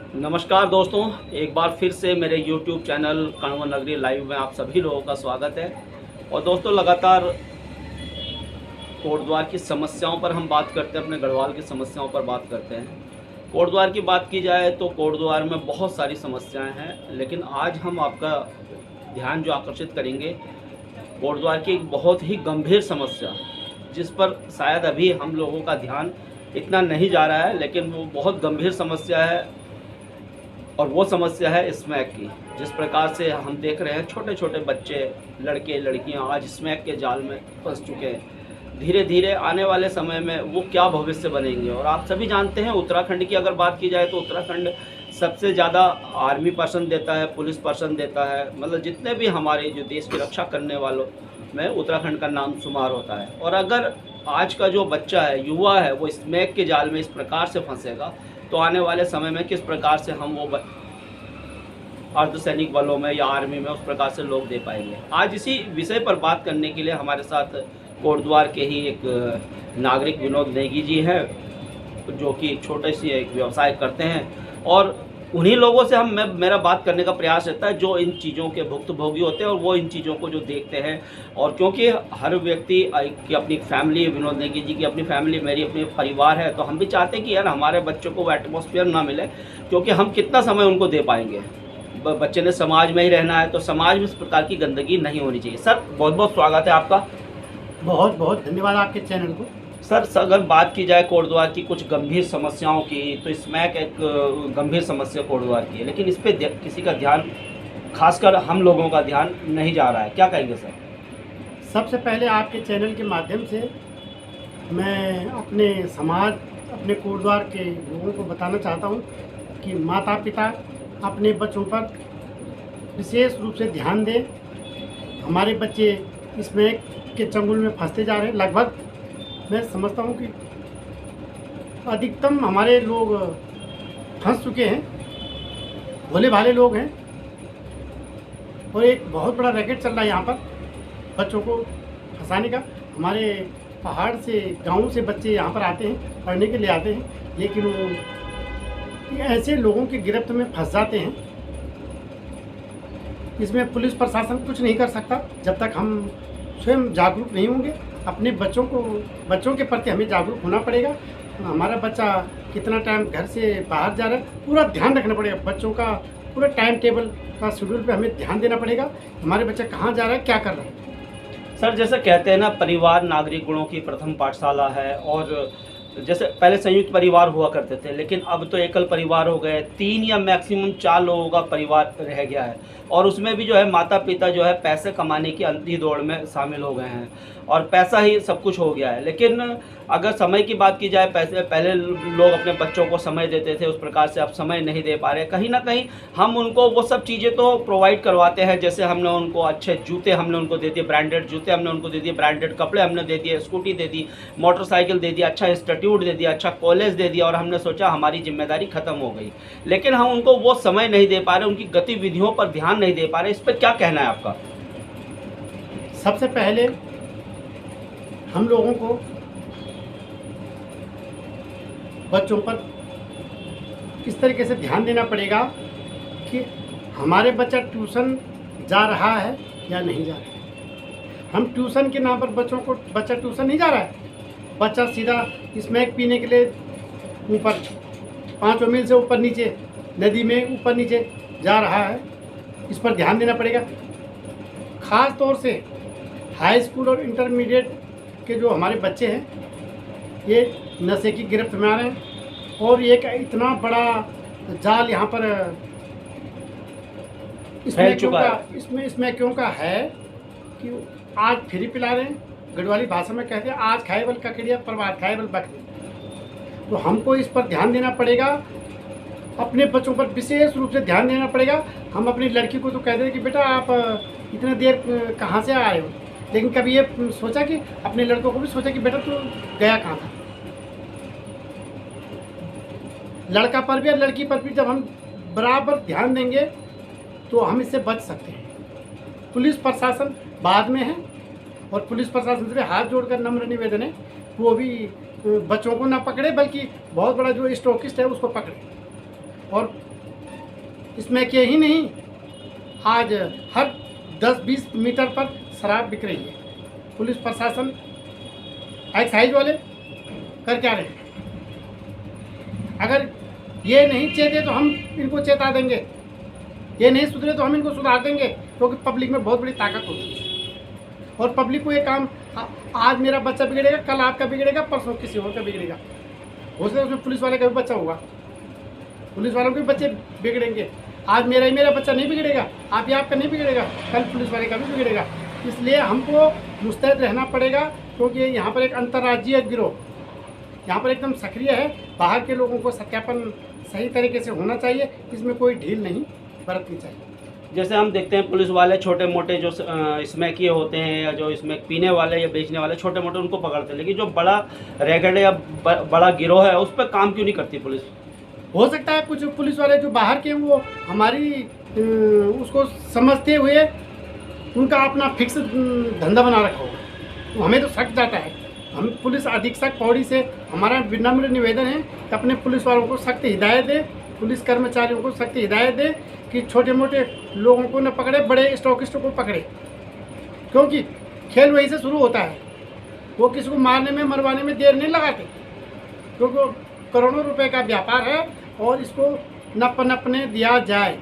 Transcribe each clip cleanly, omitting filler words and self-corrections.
नमस्कार दोस्तों, एक बार फिर से मेरे YouTube चैनल कण्व नगरी लाइव में आप सभी लोगों का स्वागत है। और दोस्तों, लगातार कोटद्वार की समस्याओं पर हम बात करते हैं, अपने गढ़वाल की समस्याओं पर बात करते हैं। कोटद्वार की बात की जाए तो कोटद्वार में बहुत सारी समस्याएं हैं, लेकिन आज हम आपका ध्यान जो आकर्षित करेंगे कोटद्वार की एक बहुत ही गंभीर समस्या, जिस पर शायद अभी हम लोगों का ध्यान इतना नहीं जा रहा है, लेकिन वो बहुत गंभीर समस्या है। और वो समस्या है स्मैक की। जिस प्रकार से हम देख रहे हैं छोटे छोटे बच्चे, लड़के लड़कियां आज स्मैक के जाल में फंस चुके हैं। धीरे धीरे आने वाले समय में वो क्या भविष्य बनेंगे। और आप सभी जानते हैं, उत्तराखंड की अगर बात की जाए तो उत्तराखंड सबसे ज़्यादा आर्मी पर्सन देता है, पुलिस पर्सन देता है। मतलब जितने भी हमारे जो देश की रक्षा करने वालों में उत्तराखंड का नाम शुमार होता है। और अगर आज का जो बच्चा है, युवा है, वो स्मैक के जाल में इस प्रकार से फंसेगा तो आने वाले समय में किस प्रकार से हम वो अर्धसैनिक बलों में या आर्मी में उस प्रकार से लोग दे पाएंगे। आज इसी विषय पर बात करने के लिए हमारे साथ कोटद्वार के ही एक नागरिक विनोद नेगी जी हैं, जो कि छोटे से एक व्यवसाय करते हैं। और उन्हीं लोगों से मेरा बात करने का प्रयास रहता है जो इन चीज़ों के भुक्तभोगी होते हैं और वो इन चीज़ों को जो देखते हैं। और क्योंकि हर व्यक्ति की अपनी फैमिली, विनोद नेगी जी की अपनी फैमिली, मेरी अपनी परिवार है, तो हम भी चाहते हैं कि यार हमारे बच्चों को वो एटमॉस्फेयर ना मिले, क्योंकि हम कितना समय उनको दे पाएंगे। बच्चे ने समाज में ही रहना है, तो समाज में इस प्रकार की गंदगी नहीं होनी चाहिए। सर, बहुत बहुत स्वागत है आपका। बहुत बहुत धन्यवाद आपके चैनल को। सर, अगर बात की जाए कोटद्वार की कुछ गंभीर समस्याओं की, तो स्मैक एक गंभीर समस्या कोटद्वार की है, लेकिन इस पर किसी का ध्यान, खासकर हम लोगों का ध्यान नहीं जा रहा है। क्या कहेंगे सर? सबसे पहले आपके चैनल के माध्यम से मैं अपने समाज, अपने कोटद्वार के लोगों को बताना चाहता हूँ कि माता पिता अपने बच्चों पर विशेष रूप से ध्यान दें। हमारे बच्चे स्मैक के चंगुल में फंसते जा रहे हैं। लगभग मैं समझता हूँ कि अधिकतम हमारे लोग फंस चुके हैं, भोले भाले लोग हैं। और एक बहुत बड़ा रैकेट चल रहा है यहाँ पर बच्चों को फंसाने का। हमारे पहाड़ से, गाँव से बच्चे यहाँ पर आते हैं, पढ़ने के लिए आते हैं, लेकिन वो ऐसे लोगों की गिरफ्त में फंस जाते हैं। इसमें पुलिस प्रशासन कुछ नहीं कर सकता जब तक हम स्वयं जागरूक नहीं होंगे। अपने बच्चों के प्रति हमें जागरूक होना पड़ेगा। हमारा बच्चा कितना टाइम घर से बाहर जा रहा है, पूरा ध्यान रखना पड़ेगा। बच्चों का पूरा टाइम टेबल का शेड्यूल पे हमें ध्यान देना पड़ेगा। हमारे बच्चा कहाँ जा रहा है, क्या कर रहा है। सर, जैसे कहते हैं ना, परिवार नागरिक गुणों की प्रथम पाठशाला है। और जैसे पहले संयुक्त परिवार हुआ करते थे, लेकिन अब तो एकल परिवार हो गए। 3 या मैक्सिमम 4 लोगों का परिवार रह गया है। और उसमें भी जो है माता पिता जो है पैसे कमाने की अंधी दौड़ में शामिल हो गए हैं और पैसा ही सब कुछ हो गया है। लेकिन अगर समय की बात की जाए, पहले लोग अपने बच्चों को समय देते थे, उस प्रकार से अब समय नहीं दे पा रहे। कहीं ना कहीं हम उनको वो सब चीज़ें तो प्रोवाइड करवाते हैं, जैसे हमने उनको अच्छे जूते हमने उनको दे दिए, ब्रांडेड जूते हमने उनको दे दिए, ब्रांडेड कपड़े हमने दे दिए, स्कूटी दे दी, मोटरसाइकिल दे दिया, अच्छा इंस्टीट्यूट दे दिया, अच्छा कॉलेज दे दिया, और हमने सोचा हमारी जिम्मेदारी खत्म हो गई। लेकिन हम उनको वो समय नहीं दे पा रहे, उनकी गतिविधियों पर ध्यान नहीं दे पा रहे। इस पर क्या कहना है आपका? सबसे पहले हम लोगों को बच्चों पर इस तरीके से ध्यान देना पड़ेगा कि हमारे बच्चा ट्यूशन जा रहा है या नहीं जा रहा है। हम ट्यूशन के नाम पर बच्चा ट्यूशन नहीं जा रहा है। बच्चा सीधा स्मैक पीने के लिए ऊपर 5 मील से ऊपर नीचे नदी में ऊपर नीचे जा रहा है। इस पर ध्यान देना पड़ेगा। ख़ास तौर से हाई स्कूल और इंटरमीडिएट के जो हमारे बच्चे हैं, ये नशे की गिरफ्त में आ रहे हैं। और ये इतना बड़ा जाल यहाँ पर स्मैकियों का है कि आज फ्री पिला रहे हैं। गढ़वाली भाषा में कहते हैं आज खाए बल ककड़िया, प्रभात खाए बल बकरी। तो हमको इस पर ध्यान देना पड़ेगा। अपने बच्चों पर विशेष रूप से ध्यान देना पड़ेगा। हम अपनी लड़की को तो कहते हैं कि बेटा आप इतने देर कहाँ से आए हो, लेकिन कभी ये सोचा कि अपने लड़कों को भी सोचा कि बेटा तू गया कहाँ था। लड़का पर भी और लड़की पर भी जब हम बराबर ध्यान देंगे तो हम इससे बच सकते हैं। पुलिस प्रशासन बाद में है, और पुलिस प्रशासन से हाथ जोड़कर नम्र निवेदन है वो भी बच्चों को ना पकड़े, बल्कि बहुत बड़ा जो स्टॉकिस्ट है उसको पकड़े। और इसमें के ही नहीं, आज हर 10-20 मीटर पर शराब बिक रही है। पुलिस प्रशासन, एक्साइज वाले कर क्या रहे हैं? अगर ये नहीं चेते तो हम इनको चेता देंगे, ये नहीं सुधरे तो हम इनको सुधार देंगे, क्योंकि पब्लिक में बहुत बड़ी ताकत होती है। और पब्लिक को ये काम, आज मेरा बच्चा बिगड़ेगा, कल आपका बिगड़ेगा, परसों किसी और का बिगड़ेगा। हो सकता है उसमें पुलिस वाले का भी बच्चा होगा, पुलिस वालों के भी बच्चे बिगड़ेंगे। आज मेरा बच्चा नहीं बिगड़ेगा, आप या आपका नहीं बिगड़ेगा, कल पुलिस वाले का भी बिगड़ेगा। इसलिए हमको मुस्तैद रहना पड़ेगा, क्योंकि यहाँ पर एक अंतर्राज्यीय गिरोह यहाँ पर एकदम सक्रिय है। बाहर के लोगों को सत्यापन सही तरीके से होना चाहिए, इसमें कोई ढील नहीं बरतनी चाहिए। जैसे हम देखते हैं पुलिस वाले छोटे मोटे जो स्मैकिए होते हैं या जो इसमें पीने वाले या बेचने वाले छोटे मोटे उनको पकड़ते हैं, लेकिन जो बड़ा रैकेट या बड़ा गिरोह है उस पर काम क्यों नहीं करती पुलिस? हो सकता है कुछ पुलिस वाले जो बाहर के वो हमारी उसको समझते हुए उनका अपना फिक्स धंधा बना रखा होगा, तो हमें तो शक जाता है। हम पुलिस अधीक्षक पौड़ी से हमारा विनम्र निवेदन है कि अपने पुलिस वालों को सख्त हिदायत दे, पुलिस कर्मचारियों को सख्त हिदायत दे कि छोटे मोटे लोगों को न पकड़े, बड़े स्टॉकिस्टों को पकड़े, क्योंकि खेल वहीं से शुरू होता है। वो किसी को मारने में मरवाने में देर नहीं लगाते, क्योंकि करोड़ों रुपए का व्यापार है और इसको नपने दिया जाए।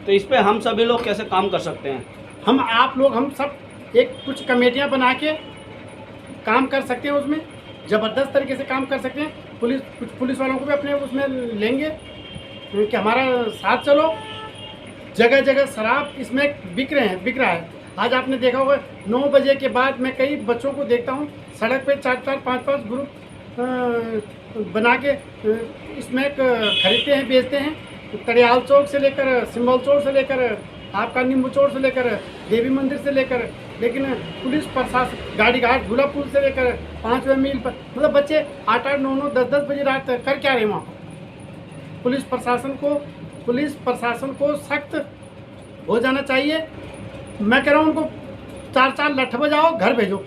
तो इस पे हम सभी लोग कैसे काम कर सकते हैं? हम सब एक कुछ कमेटियां बना के काम कर सकते हैं, उसमें ज़बरदस्त तरीके से काम कर सकते हैं। कुछ पुलिस वालों को भी अपने उसमें लेंगे कि हमारा साथ चलो। जगह जगह शराब इसमें बिक रहा है। आज आपने देखा होगा 9 बजे के बाद मैं कई बच्चों को देखता हूँ सड़क पे 4-4, 5-5 ग्रुप बना के इसमें खरीदते हैं, बेचते हैं। तड़ियाल चौक से लेकर सिंबल चौक से लेकर आपका नींबू चौक से लेकर देवी मंदिर से लेकर, लेकिन पुलिस प्रशासन गाड़ी घाट झूला पुल से लेकर 5वें मील पर, मतलब बच्चे 8-8, 9-9, 10-10 बजे रात कर क्या रहे वहाँ पर? पुलिस प्रशासन को सख्त हो जाना चाहिए। मैं कह रहा हूँ उनको 4-4 लठ बजाओ, घर भेजो।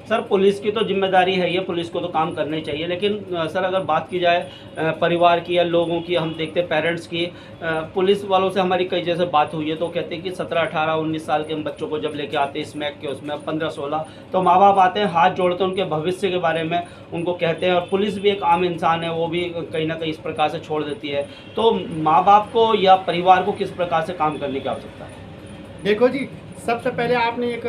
सर पुलिस की तो जिम्मेदारी है, ये पुलिस को तो काम करना ही चाहिए, लेकिन सर अगर बात की जाए परिवार की या लोगों की, हम देखते हैं पेरेंट्स की, पुलिस वालों से हमारी कई जैसे बात हुई है तो कहते हैं कि 17, 18, 19 साल के बच्चों को जब लेके आते हैं स्मैक के उसमें 15, 16, तो माँ बाप आते हैं, हाथ जोड़ते हैं, उनके भविष्य के बारे में उनको कहते हैं। और पुलिस भी एक आम इंसान है, वो भी कहीं ना कहीं इस प्रकार से छोड़ देती है। तो माँ बाप को या परिवार को किस प्रकार से काम करने की आवश्यकता है? देखो जी, सबसे पहले आपने एक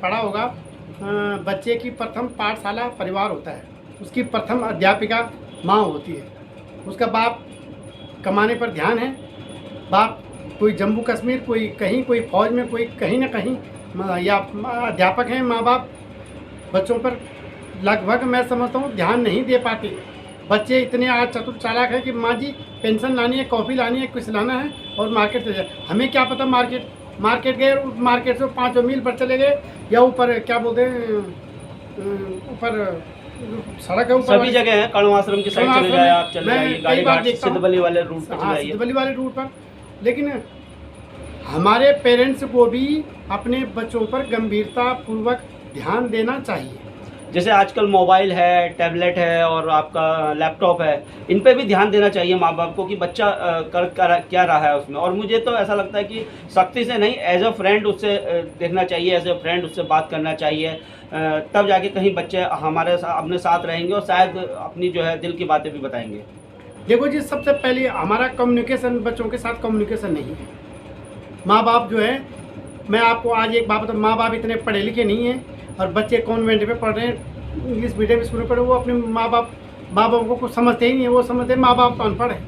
पढ़ा होगा, बच्चे की प्रथम पाठशाला परिवार होता है, उसकी प्रथम अध्यापिका माँ होती है। उसका बाप कमाने पर ध्यान है, बाप कोई जम्मू कश्मीर, कोई कहीं, कोई फौज में, कोई कहीं ना कहीं, या अध्यापक हैं। माँ बाप बच्चों पर लगभग मैं समझता हूँ ध्यान नहीं दे पाते। बच्चे इतने आज चतुर चालाक हैं कि माँ जी पेंशन लानी है, कॉफ़ी लानी है, कुछ लाना है और मार्केट से जाए। हमें क्या पता, मार्केट गए, मार्केट से 5 मील पर चले गए, या ऊपर क्या बोलते हैं, ऊपर सड़क है, ऊपर सभी जगह है, कड़वा आश्रम की साइड चले जाए, आप चले जाइए, गाड़ी घाट सिद्धबली वाले रूट पर चले जाइए, सिद्धबली वाले रूट पर। लेकिन हमारे पेरेंट्स को भी अपने बच्चों पर गंभीरता पूर्वक ध्यान देना चाहिए। जैसे आजकल मोबाइल है, टैबलेट है और आपका लैपटॉप है, इन पे भी ध्यान देना चाहिए माँ बाप को कि बच्चा क्या रहा है उसमें। और मुझे तो ऐसा लगता है कि सख्ती से नहीं, एज अ फ्रेंड उससे देखना चाहिए, एज अ फ्रेंड उससे बात करना चाहिए, तब जाके कहीं बच्चे हमारे अपने साथ रहेंगे और शायद अपनी जो है दिल की बातें भी बताएंगे। देखो जी, सबसे पहले हमारा कम्युनिकेशन, बच्चों के साथ कम्युनिकेशन नहीं है। माँ बाप जो है, मैं आपको आज एक बात बताऊँ, माँ बाप इतने पढ़े लिखे नहीं हैं और बच्चे कॉन्वेंट में पढ़ रहे हैं, इंग्लिश मीडियम स्कूल में पढ़े, वो अपने माँ बाप को कुछ समझते ही नहीं है। वो समझते हैं माँ बाप तो अनपढ़ है।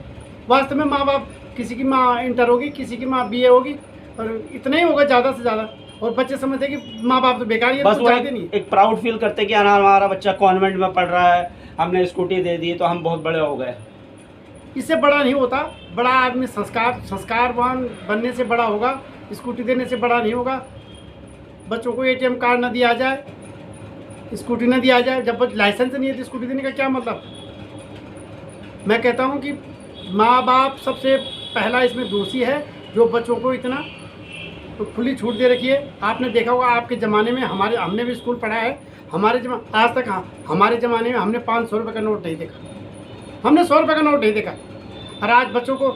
वास्तव में माँ बाप, किसी की माँ इंटर होगी, किसी की माँ BA होगी, और इतना ही होगा ज़्यादा से ज़्यादा। और बच्चे समझते हैं कि माँ बाप तो बेकार है, बस तो जानते नहीं। एक प्राउड फील करते हैं कि हमारा बच्चा कॉन्वेंट में पढ़ रहा है, हमने स्कूटी दे दी तो हम बहुत बड़े हो गए। इससे बड़ा नहीं होता। बड़ा आदमी संस्कारवान बनने से बड़ा होगा, स्कूटी देने से बड़ा नहीं होगा। बच्चों को ATM कार्ड न दिया जाए, स्कूटी न दिया जाए, जब लाइसेंस नहीं है तो स्कूटी देने का क्या मतलब? मैं कहता हूँ कि माँ बाप सबसे पहला इसमें दोषी है, जो बच्चों को इतना खुली छूट दे रखी है। आपने देखा होगा आपके ज़माने में, हमने भी स्कूल पढ़ा है, आज तक हमारे ज़माने में हमने 500 रुपये का नोट नहीं देखा, हमने 100 रुपये का नोट नहीं देखा। और आज बच्चों को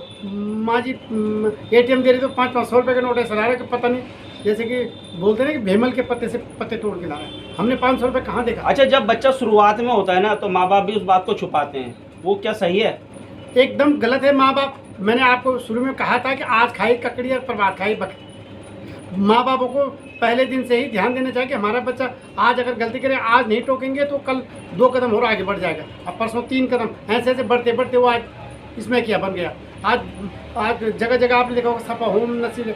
माँ जी ATM दे रही तो 500 रुपये का नोट है, सरारे का पता नहीं, जैसे कि बोलते हैं ना कि भेमल के पत्ते से पत्ते तोड़ के ला रहा है। हमने 500 रुपये कहाँ देखा। अच्छा, जब बच्चा शुरुआत में होता है ना तो माँ बाप भी उस बात को छुपाते हैं, वो क्या सही है? एकदम गलत है। माँ बाप, मैंने आपको शुरू में कहा था कि आज खाई ककड़ी और प्रभात खाई बकरी। माँ बापों को पहले दिन से ही ध्यान देना चाहिए कि हमारा बच्चा आज अगर गलती करे, आज नहीं टोकेंगे तो कल 2 कदम और आगे बढ़ जाएगा, अब परसों 3 कदम, ऐसे ऐसे बढ़ते बढ़ते वो आज इसमें क्या बन गया। आज जगह जगह आपने देखा होगा सपा होम नसीब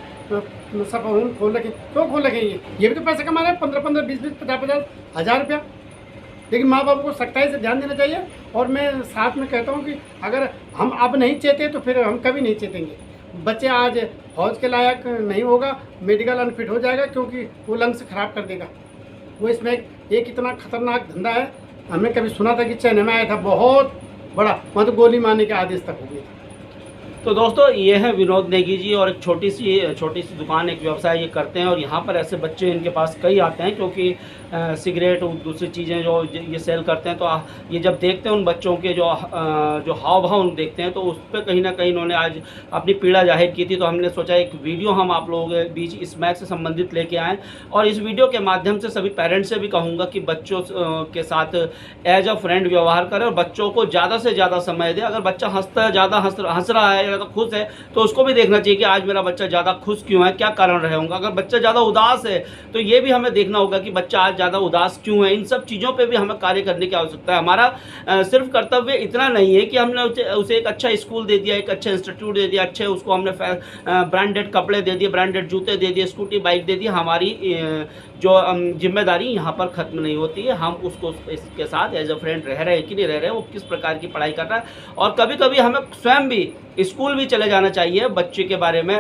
सपा होम खोल रखे। क्यों खोल रखे? ये भी तो पैसे कमा रहे हैं, 15-15, 20-20, 50-50 हज़ार रुपया। लेकिन माँ बाप को सख्ताई से ध्यान देना चाहिए। और मैं साथ में कहता हूँ कि अगर हम अब नहीं चेते तो फिर हम कभी नहीं चेतेंगे। बच्चे आज फौज के लायक नहीं होगा, मेडिकल अनफिट हो जाएगा, क्योंकि वो लंग्स खराब कर देगा। वो इसमें एक इतना खतरनाक धंधा है। हमने कभी सुना था कि चाइना में आया था बहुत बड़ा, वहाँ तो गोली मारने के आदेश तक हो गए थे। तो दोस्तों, ये है विनोद नेगी जी, और एक छोटी सी दुकान, एक व्यवसाय ये करते हैं। और यहाँ पर ऐसे बच्चे इनके पास कई आते हैं, क्योंकि सिगरेट और दूसरी चीज़ें जो ये सेल करते हैं, तो ये जब देखते हैं उन बच्चों के जो हाव भाव देखते हैं, तो उस पर कहीं ना कहीं इन्होंने आज अपनी पीड़ा जाहिर की थी। तो हमने सोचा एक वीडियो हम आप लोगों के बीच स्मैक से संबंधित लेके आएँ, और इस वीडियो के माध्यम से सभी पेरेंट्स से भी कहूँगा कि बच्चों के साथ एज अ फ्रेंड व्यवहार करें, और बच्चों को ज़्यादा से ज़्यादा समय दें। अगर बच्चा हंसता है, ज़्यादा हंस रहा है, ज़्यादा खुश है, तो उसको भी देखना चाहिए कि आज मेरा बच्चा ज़्यादा खुश क्यों है, क्या कारण रहे होंगे। अगर बच्चा ज़्यादा उदास है तो ये भी हमें देखना होगा कि बच्चा आज ज़्यादा उदास क्यों है। इन सब चीज़ों पे भी हमें कार्य करने की आवश्यकता है। हमारा सिर्फ कर्तव्य इतना नहीं है कि हमने उसे एक अच्छा स्कूल दे दिया, एक अच्छा इंस्टीट्यूट दे दिया, अच्छे उसको हमने ब्रांडेड कपड़े दे दिए, ब्रांडेड जूते दे दिए, स्कूटी बाइक दे दी। हमारी जो जिम्मेदारी यहाँ पर ख़त्म नहीं होती है। हम उसको इसके साथ एज अ फ्रेंड रह रहे हैं कि नहीं रह रहे हैं, वो किस प्रकार की पढ़ाई कर रहा है। और कभी कभी हमें स्वयं भी स्कूल भी चले जाना चाहिए बच्चे के बारे में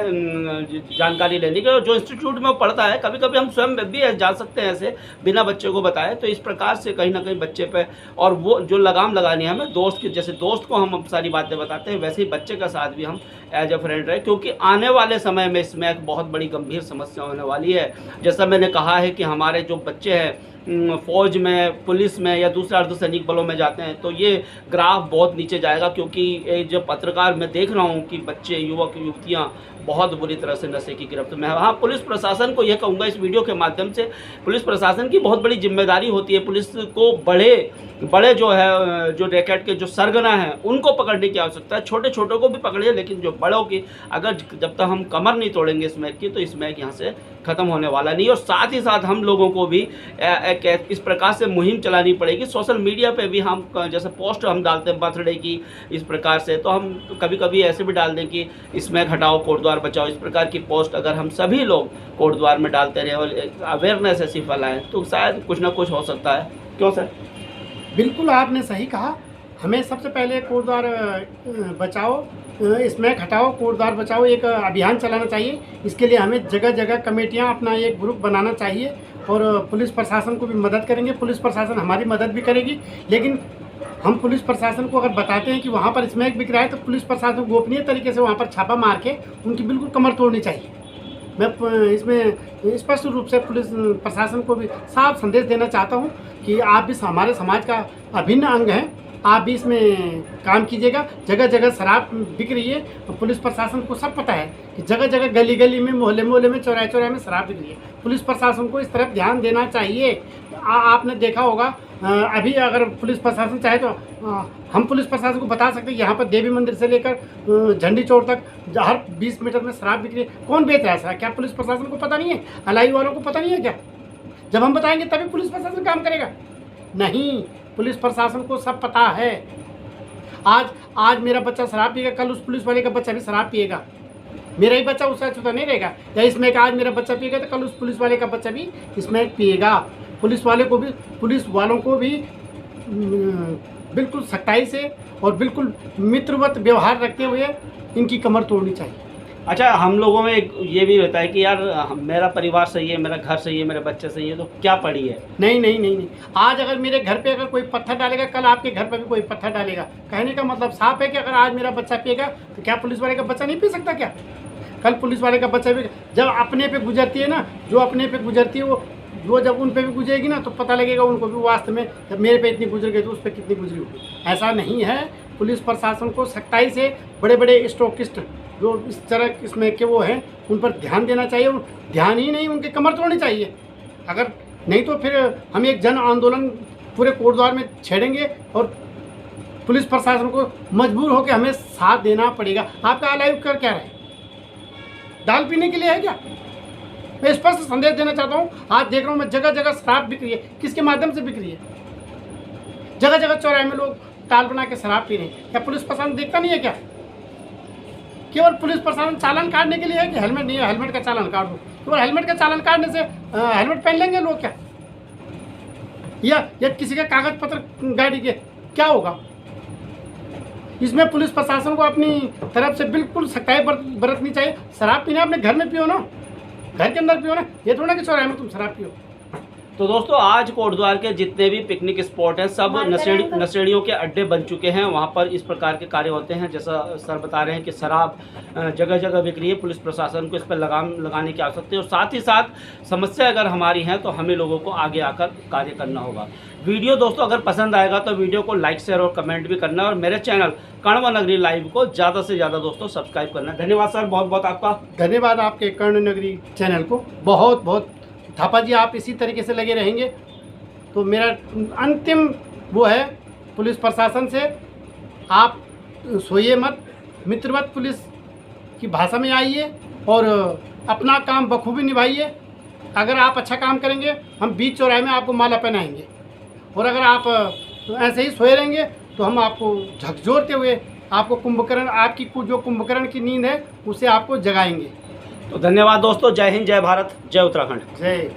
जानकारी लेने के। जो इंस्टीट्यूट में वो पढ़ता है, कभी कभी हम स्वयं भी जा सकते हैं ऐसे, बिना बच्चे को बताए। तो इस प्रकार से कहीं ना कहीं बच्चे पे, और वो जो लगाम लगानी है हमें दोस्त की, जैसे दोस्त को हम सारी बातें बताते हैं, वैसे ही बच्चे का साथ भी हम एज अ फ्रेंड रहे, क्योंकि आने वाले समय में इसमें एक बहुत बड़ी गंभीर समस्या होने वाली है। जैसा मैंने कहा है कि हमारे जो बच्चे हैं फ़ौज में, पुलिस में या दूसरे अर्धसैनिक बलों में जाते हैं, तो ये ग्राफ बहुत नीचे जाएगा। क्योंकि ये जो पत्रकार मैं देख रहा हूँ कि बच्चे, युवक युवतियाँ बहुत बुरी तरह से नशे की गिरफ्त में है। हाँ, पुलिस प्रशासन को यह कहूँगा इस वीडियो के माध्यम से, पुलिस प्रशासन की बहुत बड़ी जिम्मेदारी होती है। पुलिस को बड़े जो है, जो रैकेट के जो सरगना हैं, उनको पकड़ने की आवश्यकता है। छोटे छोटों को भी पकड़िए, लेकिन जो बड़ों की, अगर जब तक हम कमर नहीं तोड़ेंगे स्मैक की, तो स्मैक यहाँ से ख़त्म होने वाला नहीं। और साथ ही साथ हम लोगों को भी इस प्रकार से मुहिम चलानी पड़ेगी। सोशल मीडिया पे भी हम जैसे पोस्ट हम डालते हैं बर्थडे की, इस प्रकार से, तो हम कभी कभी ऐसे भी डाल दें कि स्मैक हटाओ, कोटद्वार बचाओ। इस प्रकार की पोस्ट अगर हम सभी लोग कोटद्वार में डालते रहे और अवेयरनेस ऐसी फैलाएँ, तो शायद कुछ ना कुछ हो सकता है। क्यों सर? बिल्कुल आपने सही कहा। हमें सबसे पहले कोटद्वार बचाओ, स्मैक हटाओ, कोटद्वार बचाओ एक अभियान चलाना चाहिए। इसके लिए हमें जगह जगह कमेटियां, अपना एक ग्रुप बनाना चाहिए, और पुलिस प्रशासन को भी मदद करेंगे। पुलिस प्रशासन हमारी मदद भी करेगी। लेकिन हम पुलिस प्रशासन को अगर बताते हैं कि वहाँ पर स्मैक बिक रहा है, तो पुलिस प्रशासन गोपनीय तरीके से वहाँ पर छापा मार के उनकी बिल्कुल कमर तोड़नी चाहिए। मैं इसमें स्पष्ट रूप से पुलिस प्रशासन को भी साफ संदेश देना चाहता हूँ कि आप भी हमारे समाज का अभिन्न अंग हैं, आप भी इसमें काम कीजिएगा। जगह जगह शराब बिक रही है, और पुलिस प्रशासन को सब पता है कि जगह जगह, गली गली में, मोहल्ले मोहल्ले में, चौराहे चौराहे में शराब बिक रही है। पुलिस प्रशासन को इस तरफ ध्यान देना चाहिए। आपने देखा होगा, अभी अगर पुलिस प्रशासन चाहे तो हम पुलिस प्रशासन को बता सकते हैं यहाँ पर देवी मंदिर से लेकर झंडी चौक तक हर 20 मीटर में शराब बिक रही है। कौन बेच रहा है शराब? क्या पुलिस प्रशासन को पता नहीं है? अलाई वालों को पता नहीं है क्या? जब हम बताएंगे तभी पुलिस प्रशासन काम करेगा? नहीं, पुलिस प्रशासन को सब पता है। आज मेरा बच्चा शराब पिएगा, कल उस पुलिस वाले का बच्चा भी शराब पिएगा। मेरा ही बच्चा उससे छूता नहीं रहेगा। या इसमें आज मेरा बच्चा पिएगा तो कल उस पुलिस वाले का बच्चा भी इसमें पिएगा। पुलिस वालों को भी बिल्कुल सख्ताई से और बिल्कुल मित्रवत व्यवहार रखते हुए इनकी कमर तोड़नी चाहिए। अच्छा, हम लोगों में एक ये भी रहता है कि यार मेरा परिवार सही है, मेरा घर सही है, मेरे बच्चे सही है, तो क्या पड़ी है? नहीं। आज अगर मेरे घर पे अगर कोई पत्थर डालेगा, कल आपके घर पे भी कोई पत्थर डालेगा। कहने का मतलब साफ है कि अगर आज मेरा बच्चा पिएगा तो क्या पुलिस वाले का बच्चा नहीं पी सकता? क्या कल पुलिस वाले का बच्चा भी, जब अपने पे गुजरती है ना, जो अपने पे गुजरती है वो जब उन पे भी गुजरेगी ना, तो पता लगेगा उनको भी वास्तव में जब मेरे पे इतनी गुजर गई तो उस पर कितनी गुजरी होगी। ऐसा नहीं है। पुलिस प्रशासन को सख्ताई से बड़े बड़े स्टॉकिस्ट जो इस तरह इसमें के वो हैं उन पर ध्यान देना चाहिए। ध्यान ही नहीं, उनकी कमर तोड़नी चाहिए। अगर नहीं तो फिर हम एक जन आंदोलन पूरे कोटद्वार में छेड़ेंगे और पुलिस प्रशासन को मजबूर होकर हमें साथ देना पड़ेगा। आपका अलाइव कर क्या रहे, दाल पीने के लिए है क्या? मैं स्पष्ट संदेश देना चाहता हूँ। आज देख रहा हूँ मैं जगह जगह शराब बिक रही है। किसके माध्यम से बिक रही है? जगह जगह चौराहे में लोग टाल बना के शराब पी रहे हैं। क्या पुलिस प्रशासन देखता नहीं है क्या? केवल पुलिस प्रशासन चालान काटने के लिए है कि हेलमेट नहीं है, हेलमेट का चालान काट दो। केवल हेलमेट का चालान काटने से हेलमेट पहन लेंगे लोग क्या? या किसी का कागज पत्र गाड़ी के क्या होगा? इसमें पुलिस प्रशासन को अपनी तरफ से बिल्कुल सख्ताई बरतनी चाहिए। शराब पीना अपने घर में पियो ना, घर के अंदर पियो ना, ये थोड़ा कि चौराहे में तुम शराब पियो। तो दोस्तों आज कोटद्वार के जितने भी पिकनिक स्पॉट हैं सब नशेड़ियों के अड्डे बन चुके हैं। वहाँ पर इस प्रकार के कार्य होते हैं। जैसा सर बता रहे हैं कि शराब जगह जगह बिक रही है। पुलिस प्रशासन को इस पर लगाम लगाने की आवश्यकता है और साथ ही साथ समस्या अगर हमारी है तो हमें लोगों को आगे आकर कार्य करना होगा। वीडियो दोस्तों अगर पसंद आएगा तो वीडियो को लाइक शेयर और कमेंट भी करना और मेरे चैनल कण्व नगरी लाइव को ज़्यादा से ज़्यादा दोस्तों सब्सक्राइब करना। धन्यवाद सर, बहुत बहुत आपका धन्यवाद। आपके कण्व नगरी चैनल को बहुत बहुत। थापा जी आप इसी तरीके से लगे रहेंगे तो मेरा अंतिम वो है पुलिस प्रशासन से, आप सोइए मत, मित्रवत पुलिस की भाषा में आइए और अपना काम बखूबी निभाइए। अगर आप अच्छा काम करेंगे हम बीच चौराहे में आपको माला पहनाएंगे और अगर आप ऐसे ही सोए रहेंगे तो हम आपको झकझोरते हुए आपको कुंभकर्ण, आपकी जो कुंभकर्ण की नींद है उसे आपको जगाएंगे। तो धन्यवाद दोस्तों। जय हिंद, जय भारत, जय उत्तराखंड। जय